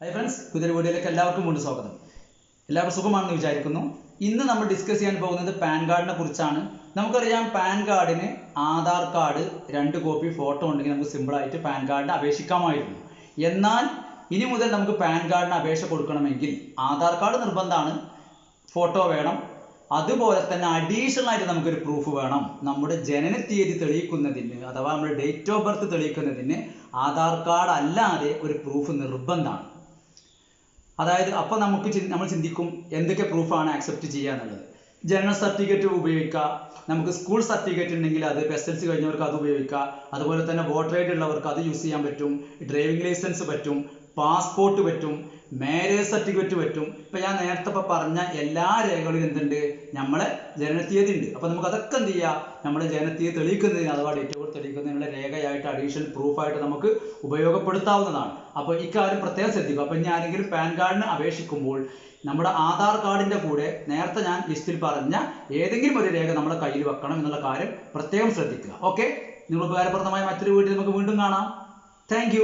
Hi friends, പുതിയൊരു വീഡിയോയിലേക്ക് എല്ലാവർക്കും വീണ്ടും സ്വാഗതം. എല്ലാവർക്കും സുഖമാണെന്ന് വിചാരിക്കുന്നു. ഇന്ന് നമ്മൾ ഡിസ്കസ് ചെയ്യാൻ പോകുന്നത് പാൻ കാർഡിനെ കുറിച്ചാണ്. നമുക്കറിയാം, പാൻ കാർഡിന് ആധാർ കാർഡ് 2 കോപ്പി ഫോട്ടോ ഉണ്ടെങ്കിൽ നമുക്ക് സിമ്പിളായിട്ട് പാൻ കാർഡിന് അപേക്ഷിക്കാമായിരുന്നു. എന്നാൽ ഇനി മുതൽ നമുക്ക് പാൻ കാർഡിന് അപേക്ഷ കൊടുക്കണമെങ്കിൽ ആധാർ കാർഡ് നിർബന്ധമാണ്, ഫോട്ടോ വേണം, അതുപോലെ തന്നെ അഡീഷണൽ ആയിട്ട് നമുക്കൊരു പ്രൂഫ് വേണം. നമ്മുടെ ജനന തീയതി തെളിയിക്കുന്നതിന് അഥവാ നമ്മുടെ ഡേറ്റ് ഓഫ് ബർത്ത് തെളിയിക്കുന്നതിന് ആധാർ കാർഡ് അല്ലാതെ ഒരു പ്രൂഫ് നിർബന്ധമാണ്. അതായത് അപ്പോൾ നമ്മൾ ചിന്തിക്കും, എന്തൊക്കെ പ്രൂഫാണ് ആക്സെപ്റ്റ് ചെയ്യുക എന്നുള്ളത്. ജനന സർട്ടിഫിക്കറ്റ് ഉപയോഗിക്കുക, നമുക്ക് സ്കൂൾ സർട്ടിഫിക്കറ്റ് ഉണ്ടെങ്കിൽ അത് SLC കഴിഞ്ഞവർക്ക് അത് ഉപയോഗിക്കുക, അതുപോലെ തന്നെ വോട്ടർ ഐ ഡി ഉള്ളവർക്ക് അത് യൂസ് ചെയ്യാൻ പറ്റും, ഡ്രൈവിംഗ് ലൈസൻസ് പറ്റും, പാസ്പോർട്ട് പറ്റും, മാരേജ് സർട്ടിഫിക്കറ്റ് പറ്റും. ഇപ്പം ഞാൻ നേരത്തെ പറഞ്ഞ എല്ലാ രേഖകളിലും എന്തുണ്ട്, നമ്മളെ ജനനത്തീയതി ഉണ്ട്. അപ്പം നമുക്ക് അതൊക്കെ എന്ത് ചെയ്യുക, നമ്മുടെ ജനനത്തീയതി തെളിയിക്കുന്നതിന് അഥവാ ഡേറ്റ് ഓഫ് ബർത്ത് തെളിയിക്കുന്നതിനുള്ള രേഖയായിട്ട് അഡീഷണൽ പ്രൂഫായിട്ട് നമുക്ക് ഉപയോഗപ്പെടുത്താവുന്നതാണ്. അപ്പോൾ ഇക്കാര്യം പ്രത്യേകം ശ്രദ്ധിക്കുക. അപ്പം ഇനി ആരെങ്കിലും പാൻ കാർഡിന് അപേക്ഷിക്കുമ്പോൾ നമ്മുടെ ആധാർ കാർഡിൻ്റെ കൂടെ നേരത്തെ ഞാൻ ലിസ്റ്റിൽ പറഞ്ഞ ഏതെങ്കിലും ഒരു രേഖ നമ്മുടെ കയ്യിൽ വെക്കണം എന്നുള്ള കാര്യം പ്രത്യേകം ശ്രദ്ധിക്കുക. ഓക്കെ, നിങ്ങൾ ഉപകാരപ്രദമായ മറ്റൊരു വീഡിയോ നമുക്ക് വീണ്ടും കാണാം. താങ്ക്